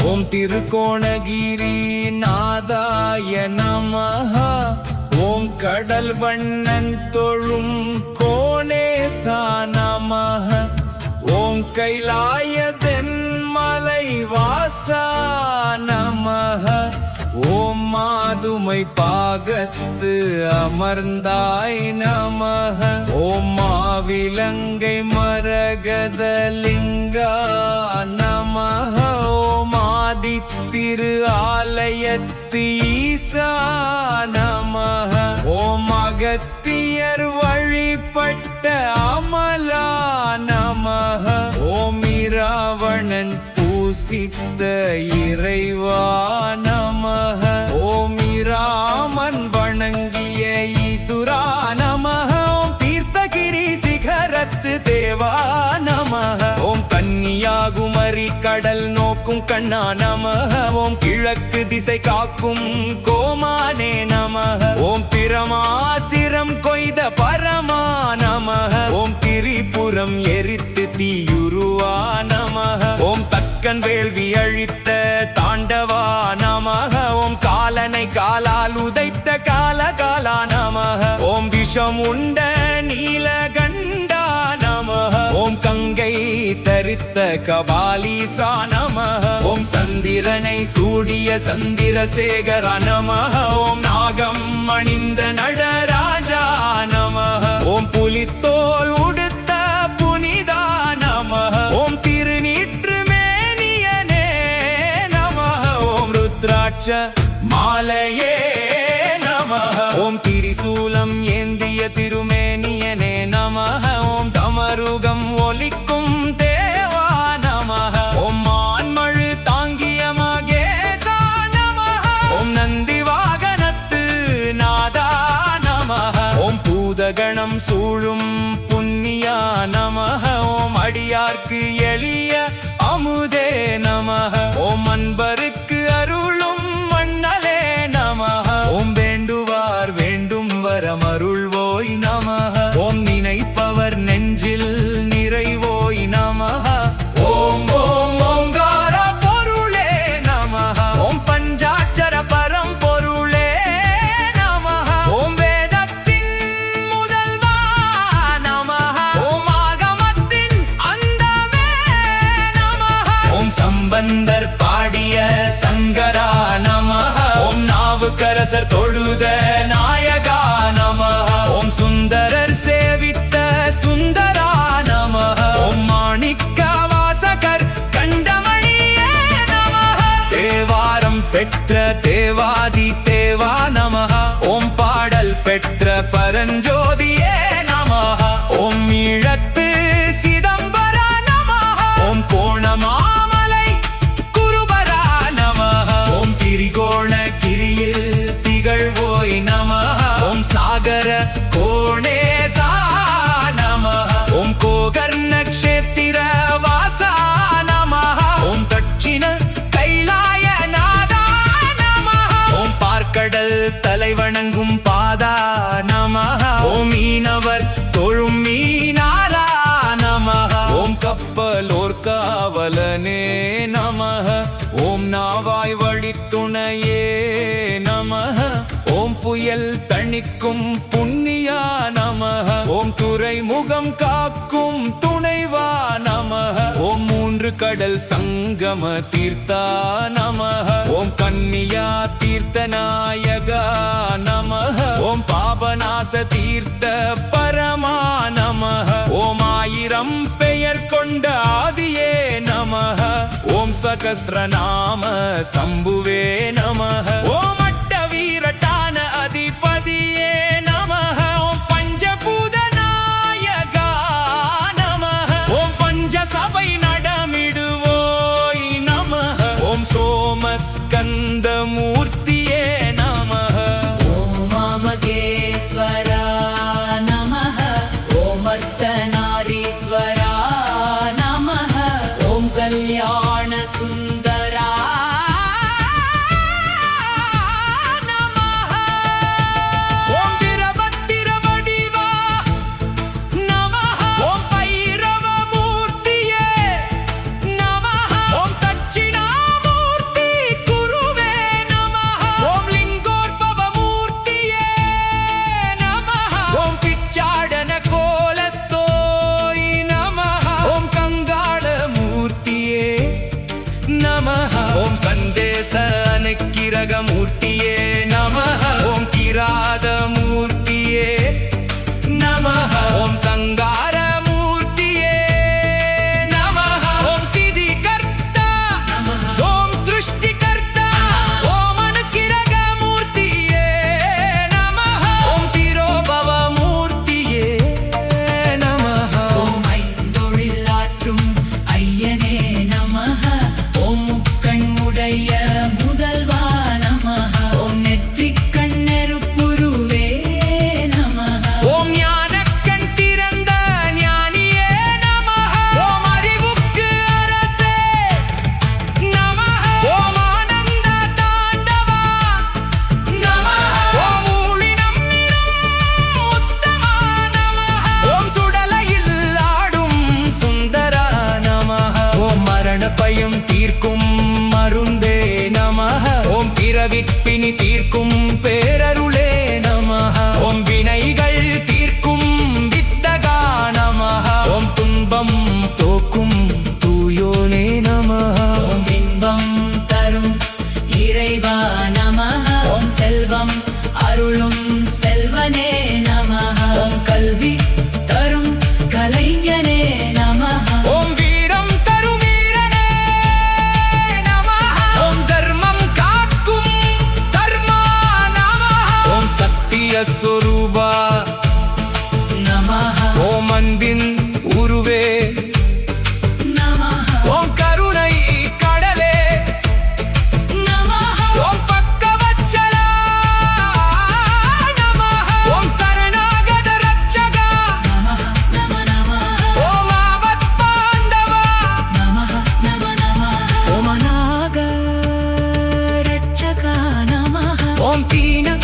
ஓம் திருக்கோணகிரி நாதாய நமஹ. ஓம் கடல் வண்ணன் தொழும் கோணேசா நமஹ. ஓம் கைலாயதென் மலை வாசா நமஹ. ஓம் மாதுமை பாகத்து அமர்ந்தாய் நமஹ. ஓம் மாவிலங்கை மரகதலிங்கா நமஹ. ஓம் ஆதித்திரு ஆலயத்து ஈசா நமஹ. ஓம் அகத்தியர் வழிபட்ட அமலா நமஹ. ஓம் இராவணன் பூசித்த இறைவா நமஹ. ஓம் இராமன் வணங்கிய ஈசுரா நமஹ. ஓம் தீர்த்தகிரி சிகரத்து தேவா நமஹ. ஓம் கன்னியாகுமரி கடல் நோக்கும் கண்ணா நமஹ. ஓம் கிழக்கு திசை காக்கும் கோமானே நமஹ. ஓம் பிரமாசிரம் கொய்த பரமா நமஹ. ஓம் திரிபுரம் எரித்து தீயுருவா நமஹ. ஓம் தக்கன் வேள்வி அழித்த தாண்டவா நமஹ. ஓம் காலனை காலால் உதைத்த காலகாலா நமஹ. ஓம் விஷம் உண்ட நீலகண்டா நமஹ. ஓம் கங்கை தரித்த கபாலீசா நமஹ. ஓம் சந்திரனை சூடிய சந்திரசேகரா நமஹ. ஓம் நாகம் அணிந்த நடராஜா நமஹ. ஓம் புலித்தோல் உடுத்த புனிதா நமஹ. ஓம் திருநீற்று மேனியனே நமஹ. ஓம் ருத்ராட்ச மாலையே நமஹ. ஓம் திரிசூலம் ஏந்திய திருமேனியனே நமஹ. ஓம் தமருகம் ஒலிக்கும் தேவா நமஹ. ஓம் மான்மழு தாங்கிய மகேசா நமஹ. ஓம் நந்தி வாகனத்து நாதா நமஹ. ஓம் பூதகணம் சூழும் புண்ணியா நமஹ. ஓம் அடியார்க்கு எளிய அமுதே நமஹ. ஓம் அன்பருக்கு அருளும் மண்ணலே நமஹ. ஓம் வேண்டுவார் வேண்டும் வரமருள்வோய் நமஹ. ஓம் நினைப்பவர் நெஞ்சில் நிறைவோய் நமஹ. ஓம் ஓம் ஓங்கார பொருளே நமஹ. ஓம் பஞ்சாட்சர பரம் பொருளே நமஹ. ஓம் வேதத்தின் முதல்வா நமஹ. ஓம் ஆகமத்தின் அந்தமே நமஹ. ஓம் சம்பந்தர் பாடிய சங்கரா நமஹ. ஓம் நாவுக்கரசர் தொழுத நாயகா நமஹ. ஓம் சுந்தரர் சேவித்த சுந்தரா நமஹ. ஓம் மாணிக்க வாசகர் கண்டமணியே நமஹ. தேவாரம் பெற்ற தேவாதி தேவா நமஹ. ஓம் பாடல் பெற்ற பரஞ்சோதியே நமஹ. ஓம் ஈழத்து சிதம்பரா நமஹ. ஓம் கோணமாமலை குருபரா நமஹ. ஓம் திரிகோணகிரியில் திகழ்வோய் நமஹ. ஓம் சாகர கோணேசா நமஹ. ஓம் கோகர்ண க்ஷேத்திர வாசா நமஹ. ஓம் தட்சிண கைலாய நாதா நமஹ. ஓம் பார்க்கடல் தலைவணங்கும் பாதா நமஹ. ஓம் மீனவர் தொழும் மீனாலா நமஹ. ஓம் கப்பலோர் காவலனே நமஹ. ஓம் நாவாய் வழித்துணையே நமஹ. ஓம் புயல் தணிக்கும் புண்ணியா நமஹ. ஓம் துறைமுகம் காக்கும் துணைவா நமஹ. ஓம் மூன்று கடல் சங்கம தீர்த்தா நமஹ. ஓம் கன்னியா தீர்த்த நாயகா நமஹ. ஓம் பாபநாச தீர்த்த பரமா நமஹ. ஓம் ஆயிரம் பெயர் கொண்ட ஆதியே நமஹ. ஓம் சகஸ்ரநாம சம்புவே நமஹ. ஓம் அட்ட வீரட்டான அதிபதியே நமஹ. ஓம் பஞ்சபூத நாயகா நமஹ. ஓம் பஞ்ச சபை நடமிடுவோய் நமஹ. ஓம் சோமஸ்கந்த மூர்த்தியே நமஹ. ஓம் மகேஸ்வரா நமஹ. ஓம் அர்த்தநாரீஸ்வரா நமஹ. ஓம் கல்யாண கல்யாண சுந்தரா நமஹ ஓம் வீரபத்திர வடிவா நமஹ ஓம் பைரவ மூர்த்தியே நமஹ ஓம் தட்சிணாமூர்த்தி குருவே நமஹ ஓம் லிங்கோத்பவ மூர்த்தியே நமஹ ஓம் பிச்சாடன கோலத்தோய் நமஹ ஓம் கங்காள மூர்த்தியே நமஹ ஓம் சந்தேச அனுக்கிரக மூர்த்தியே நமஹ ஓம் கிராத மூர்த்தியே நமஹ ஓம் சங்கார மூர்த்தியே நமஹ ஓம் ஸ்திதி கர்த்தா ஓம் சிருஷ்டி கர்த்தா ஓம் அனுக்கிரக மூர்த்தியே நமஹ ஓம் திரோபவ மூர்த்தியே நமஹ ஓம் ஐந்தொழிலாற்றும் ஐயனே நமஹ ஓம் முக்கண்முடைய முதல்வா நமஹ ஓம் நெற்றிக்கண் நெருப்புருவே நமஹ ஓம் ஞானக்கண் திறந்த ஞானியே நமஹ ஓம் அறிவுக்கு அரசே நமஹ ஓம் ஆனந்த தாண்டவா நமஹ ஓம் ஊழினம் நிறம் உத்தமா நமஹ ஓம் சுடலையில் ஆடும் சுந்தரா நமஹ ஓம் மரண பயம் தீர்க்கும் மருந்தே நமஹ ஓம் பிறவிப்பினி தீர்க்கும் பேரருளே நமஹ ஓம் வினைகள் தீர்க்கும் வித்தகா நமஹ ஓம் துன்பம் தோக்கும் தூயோனே நமஹ ஓம் இன்பம் தரும் இறைவா நமஹ ஓம் செல்வம் அருளும் செல்வனே நமஹ ஓம் கல்வி தரும் கலைஞனே நமஹ ஓம் வீரம் தரும் வீரனே நமஹ ஓம் தர்மம் காக்கும் தர்மா நமஹ ஓம் சத்திய சொரூபா நமஹ ஓம் அன்பின் உருவே நமஹ ஓம் கருணை கடலே நமஹ ஓம் பக்கவச்சலா நமஹ ஓம் சரணாகத ரட்சகா நமஹ நம நமஹ ஓம் ஆபத் பாண்டவா நமஹ நம நமஹ ஓம் அநாக ரட்சகா நமஹ ஓம் தீன